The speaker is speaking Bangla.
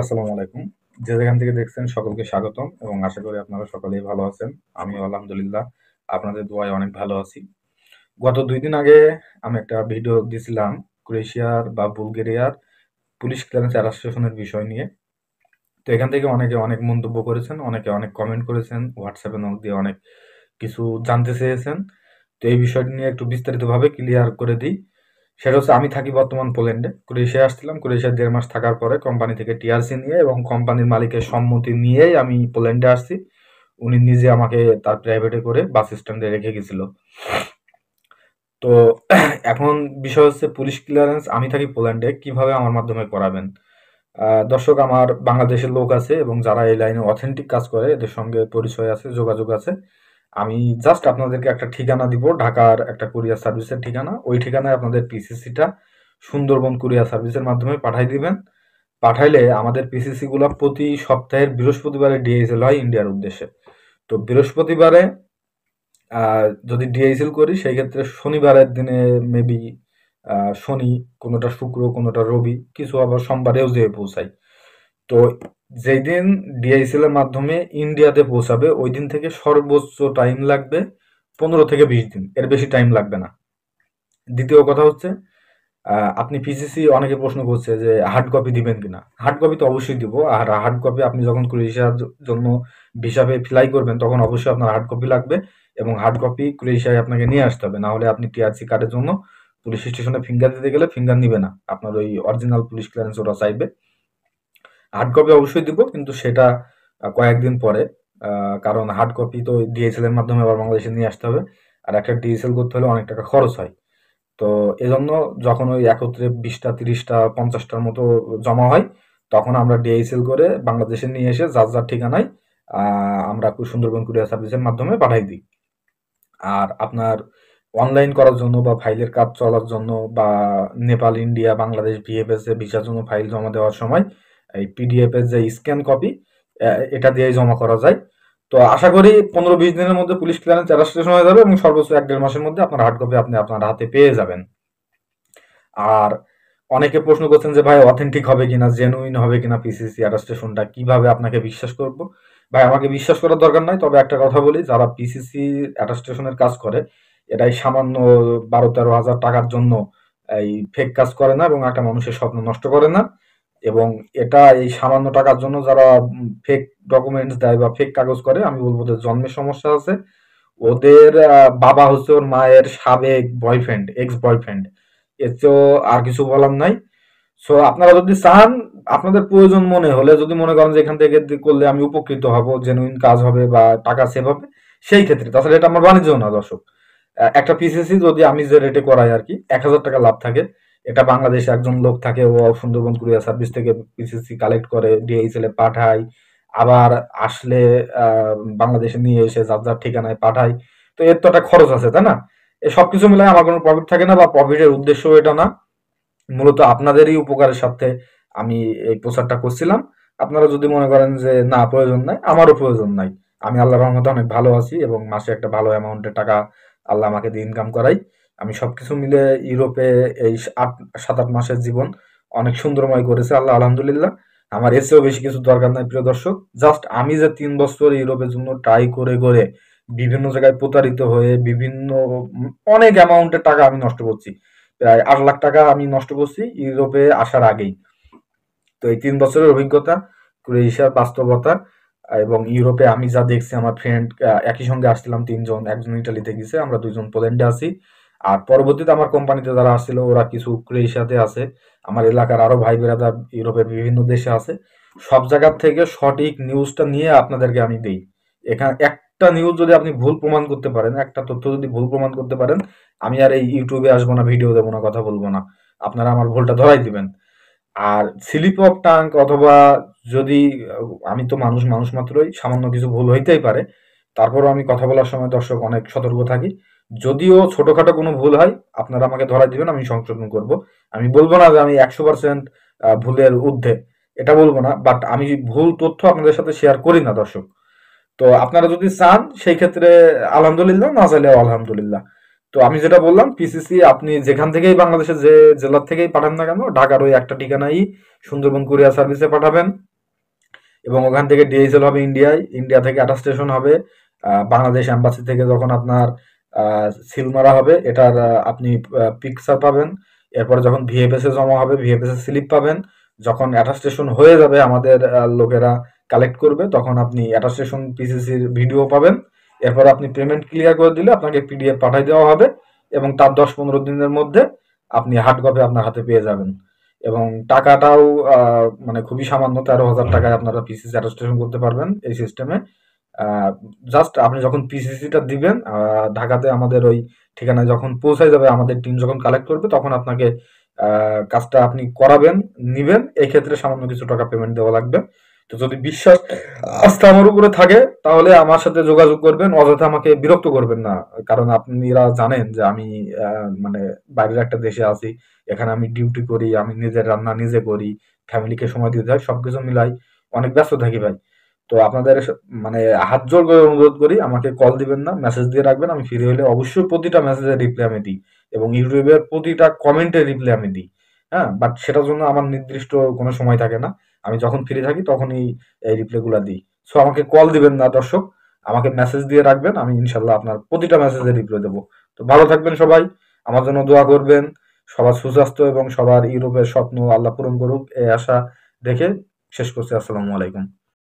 আসসালামু আলাইকুম। যে যেখান থেকে দেখছেন সকলকে স্বাগতম এবং আশা করি আপনারা সকলেই ভালো আছেন। আমিও আলহামদুলিল্লাহ আপনাদের দোয়ায় অনেক ভালো আছি। গত ২ দিন আগে আমি একটা ভিডিও দিছিলাম ক্রোয়েশিয়ার বা বুলগেরিয়ার পুলিশ ক্লিয়ারেন্স অ্যাটাস্টেশনের বিষয় নিয়ে। তো এখান থেকে অনেকে অনেক মন্তব্য করেছেন, অনেকে অনেক কমেন্ট করেছেন, হোয়াটসঅ্যাপে নক দিয়ে অনেক কিছু জানতে চেয়েছেন। তো এই বিষয়টি নিয়ে একটু বিস্তারিতভাবে ক্লিয়ার করে দিই। সেটা হচ্ছে আমি থাকি বর্তমান পোল্যান্ডে। ক্রোয়েশিয়ায় আসছিলাম। ক্রোয়েশিয়ায় ১.৫ মাস থাকার পরে কোম্পানি থেকে টিআরসি নিয়ে এবং কোম্পানির মালিকের সম্মতি নিয়েই আমি পোল্যান্ডে আসছি। উনি নিজে আমাকে তার প্রাইভেটে করে বাস স্ট্যান্ডে রেখে গেছিল। তো এখন বিষয় হচ্ছে পুলিশ ক্লিয়ারেন্স আমি থাকি পোল্যান্ডে কিভাবে আমার মাধ্যমে করাবেন। দর্শক আমার বাংলাদেশের লোক আছে এবং যারা এই লাইনে অথেন্টিক কাজ করে এদের সঙ্গে পরিচয় আছে, যোগাযোগ আছে। আমি জাস্ট আপনাদেরকে একটা ঠিকানা দিব, ঢাকার একটা কুরিয়ার সার্ভিসের ঠিকানা। ওই ঠিকানায় আপনাদের পিসিসিটা সুন্দরবন কুরিয়ার সার্ভিসের মাধ্যমে পাঠাই দিবেন। পাঠাইলে আমাদের পিসিসি গুলা প্রতি সপ্তাহের বৃহস্পতিবারে ডিএইচএল হয় ইন্ডিয়ার উদ্দেশ্যে। তো বৃহস্পতিবারে যদি ডিএইচএল করি সেই ক্ষেত্রে শনিবারের দিনে মেবি শনি, কোনোটা শুক্র, কোনোটা রবি, কিছু আবার সোমবারেও যেয়ে পৌঁছায়। তো যেই দিন ডিএইচএল এর মাধ্যমে ইন্ডিয়াতে পৌঁছাবে ওই দিন থেকে সর্বোচ্চ টাইম লাগবে ১৫ থেকে ২০ দিন, এর বেশি টাইম লাগবে না। দ্বিতীয় কথা হচ্ছে আপনি পিসিসি অনেকে প্রশ্ন করছে যে হার্ড কপি দিবেন কিনা। হার্ড কপি তো অবশ্যই দিব। আর হার্ড কপি আপনি যখন ক্রোয়েশিয়ার জন্য ভিসাবে ফ্লাই করবেন তখন অবশ্যই আপনার হার্ড কপি লাগবে এবং হার্ড কপি ক্রোয়েশিয়ায় আপনাকে নিয়ে আসতে হবে, না হলে আপনি টিআরসি কার্ডের জন্য পুলিশ স্টেশনে ফিঙ্গার দিতে গেলে ফিঙ্গার নিবে না, আপনার ওই অরিজিনাল পুলিশ ক্লিয়ারেন্স ওরা চাইবে। হার্ড কপি অবশ্যই দিব, কিন্তু সেটা কয়েকদিন পরে। কারণ হার্ড কপি তো ডিএসএল এর মাধ্যমে আবার বাংলাদেশে নিয়ে আসতে হবে। আর একটা ডিএসএল করতে হলে অনেক টাকা খরচ হয়। তো এজন্য যখন ওই একত্রে ২০টা ৩০টা ৫০টার মতো জমা হয় তখন আমরা ডিএসএল করে বাংলাদেশে নিয়ে এসে যার যার ঠিকানায় আমরা সুন্দরবন কুরিয়ার সার্ভিসের মাধ্যমে পাঠাই দিই। আর আপনার অনলাইন করার জন্য বা ফাইলের কাজ চলার জন্য বা নেপাল, ইন্ডিয়া, বাংলাদেশ ভিএফএস এ ভিসার জন্য ফাইল জমা দেওয়ার সময় এই পিডিএফ এর যে স্ক্যান কপি এটা দিয়েই জমা করা যায়। তো আশা করি ১৫-২০ দিনের মধ্যে পুলিশ ক্লিয়ারেন্স অ্যাটাস্টেশন হয়ে যাবে এবং সর্বোচ্চ ১-১.৫ মাসের মধ্যে আপনার হার্ড কপি আপনি আপনার হাতে পেয়ে যাবেন। আর অনেকে প্রশ্ন করছেন যে ভাই অথেন্টিক হবে কিনা, জেনুইন হবে কিনা পিসিসি অ্যাটাস্টেশনটা, কিভাবে আপনাকে বিশ্বাস করব। ভাই আমাকে বিশ্বাস করার দরকার নাই, তবে একটা কথা বলি, যারা পিসিসি অ্যাটাস্টেশনের কাজ করে এটাই সামান্য ১২-১৩ হাজার টাকার জন্য এই ফেক কাজ করে না এবং একটা মানুষের স্বপ্ন নষ্ট করে না। এবং এটা এই সামান্য টাকার জন্য যারা ফেক ডকুমেন্টস দেয় বা ফেক কাগজ করে, আমি বলবো যে জন্মের সমস্যা আছে। ওদের বাবা হচ্ছে ওর মায়ের সাবেক বয়ফ্রেন্ড, এক্স বয়ফ্রেন্ড। এর চেয়েও আর কিছু বলার নাই। সো আপনারা যদি চান, আপনাদের প্রয়োজন মনে হলে, যদি মনে করেন যে এখান থেকে করলে আমি উপকৃত হব, জেনুইন কাজ হবে বা টাকা সেভ হবে, সেই ক্ষেত্রে। তাছাড়া এটা আমার বাণিজ্য না দর্শক। একটা পিসিসি যদি আমি যে রেটে করাই আর কি ১,০০০ টাকা লাভ থাকে, এটা বাংলাদেশে একজন লোক থাকে, ও সুন্দরবন কুরিয়ার সার্ভিস থেকে পিসিসি কালেক্ট করে ডিএইচএল এ পাঠায়, আবার আসলে বাংলাদেশে নিয়ে এসে যার যার ঠিকানায় পাঠায়। তো এর তো একটা খরচ আছে, তাই না? এই সবকিছু মিলাই আমার কোনো প্রফিট থাকে না বা প্রফিটের উদ্দেশ্য এটা না। মূলত আপনাদেরই উপকারের স্বার্থে আমি এই প্রচারটা করছিলাম। আপনারা যদি মনে করেন যে না প্রয়োজন নাই, আমারও প্রয়োজন নাই। আমি আল্লাহর রহমতে অনেক ভালো আছি এবং মাসে একটা ভালো অ্যামাউন্টের টাকা আল্লাহ আমাকে দিয়ে ইনকাম করাই। আমি সবকিছু মিলে ইউরোপে এই ৭-৮ মাসের জীবন অনেক সুন্দরময় করেছে আল্লাহ, আলহামদুলিল্লাহ। আমার এর চেয়েও বেশি কিছু দরকার নাই প্রিয় দর্শক। জাস্ট আমি যে ৩ বছর ইউরোপের জন্য ট্রাই করে করে বিভিন্ন জায়গায় প্রতারিত হয়ে বিভিন্ন অনেক অ্যামাউন্টের টাকা আমি নষ্ট করছি। প্রায় ৮ লাখ টাকা আমি নষ্ট করছি ইউরোপে আসার আগেই। তো এই ৩ বছরের অভিজ্ঞতা, ক্রোয়েশিয়ার বাস্তবতা এবং ইউরোপে আমি যা দেখছি, আমার ফ্রেন্ড একই সঙ্গে আসছিলাম ৩ জন, একজন ইটালিতে গেছে, আমরা ২ জন পোল্যান্ডে আছি। আর পরবর্তীতে আমার কোম্পানিতে যারা আসছিল ওরা কিছু ক্রোয়েশিয়াতে আছে। আমার এলাকার আরো ভাই বেরাদার ইউরোপের বিভিন্ন দেশে আছে। সব জায়গার থেকে সঠিক নিউজটা নিয়ে আপনাদেরকে আমি দিই। এখানে একটা নিউজ যদি আপনি ভুল প্রমাণ করতে পারেন, একটা তথ্য যদি ভুল প্রমাণ করতে পারেন, আমি আর এই ইউটিউবে আসবো না, ভিডিও দেবো না, কথা বলবো না। আপনারা আমার ভুলটা ধরাই দিবেন। আর স্লিপ অফ টাং অথবা যদি আমি তো মানুষ, মানুষ মাত্রই সামান্য কিছু ভুল হইতেই পারে। তারপরেও আমি কথা বলার সময় দর্শক অনেক সতর্ক থাকি। যদিও ছোটখাটো কোনো ভুল হয় আপনারা আমাকে ধরাই দিবেন, আমি সংশোধন করব। আমি বলব না যে আমি ১০০% ভুলের ঊর্ধ্বে, এটা বলব না। বাট আমি ভুল তথ্য আপনাদের সাথে শেয়ার করি না দর্শক। তো আপনারা যদি চান সেই ক্ষেত্রে আলহামদুলিল্লাহ, না চাইলেও আলহামদুলিল্লাহ। তো আমি যেটা বললাম, পিসিসি আপনি যেখান থেকেই বাংলাদেশের যে জেলার থেকেই পাঠান না কেন, ঢাকার ওই একটা ঠিকানায় সুন্দরবন কুরিয়ার সার্ভিসে পাঠাবেন, এবং ওখান থেকে ডিএইচএল হবে ইন্ডিয়ায়, ইন্ডিয়া থেকে একটা স্টেশন হবে বাংলাদেশ এম্বাসি থেকে, যখন আপনার সিল মারা হবে এটার আপনি পিকচার পাবেন। এরপরে যখন ভিএফএস এ জমা হবে, ভিএফএস এর স্লিপ পাবেন। যখন অ্যাটাস্টেশন হয়ে যাবে, আমাদের লোকেরা কালেক্ট করবে, তখন আপনি অ্যাটাস্টেশন পিসিসির ভিডিও পাবেন। এরপর আপনি পেমেন্ট ক্লিয়ার করে দিলে আপনাকে পিডিএফ পাঠিয়ে দেওয়া হবে, এবং তার 10-15 দিনের মধ্যে আপনি হার্ড কপি আপনার হাতে পেয়ে যাবেন। এবং টাকাটাও মানে খুবই সামান্য, 13,000 টাকায় আপনারা পিসিসি অ্যাটাস্টেশন করতে পারবেন এই সিস্টেমে। জাস্ট আপনি যখন পিসিসিটা দিবেন ঢাকাতে আমাদের ওই ঠিকানায় যখন পৌঁছায় যাবে, আমাদের টিম যখন কালেক্ট করবে, তখন আপনাকে কাজটা আপনি করাবেন, নিবেন। এই ক্ষেত্রে সামান্য কিছু টাকা পেমেন্ট দেওয়া লাগবে। তো যদি বিশ্বাস আস্থা আমার উপরে থাকে, তাহলে আমার সাথে যোগাযোগ করবেন, অযথা আমাকে বিরক্ত করবেন না। কারণ আপনারা জানেন যে আমি মানে বাইরের একটা দেশে আছি, এখানে আমি ডিউটি করি, আমি নিজের রান্না নিজে করি, ফ্যামিলিকে সময় দিতে হয়, সবকিছু মিলাই অনেক ব্যস্ত থাকি ভাই। তো আপনাদের মানে হাত জোর করে অনুরোধ করি, আমাকে কল দিবেন না, মেসেজ দিয়ে রাখবেন। আমি ফ্রি হলে অবশ্যই প্রতিটা মেসেজের রিপ্লাই আমি দিই, এবং ইউটিউবের প্রতিটা কমেন্টের রিপ্লাই আমি দিই। হ্যাঁ, বাট সেটার জন্য আমার নির্দিষ্ট কোনো সময় থাকে না। আমি যখন ফ্রি থাকি তখনই এই রিপ্লাই গুলা দিই। সো আমাকে কল দিবেন না দর্শক, আমাকে মেসেজ দিয়ে রাখবেন, আমি ইনশাল্লাহ আপনার প্রতিটা মেসেজের রিপ্লাই দেবো। তো ভালো থাকবেন সবাই, আমার জন্য দোয়া করবেন। সবার সুস্বাস্থ্য এবং সবার ইউরোপের স্বপ্ন আল্লাহ পূরণ করুক, এই আশা রেখে শেষ করছি। আসসালামু আলাইকুম।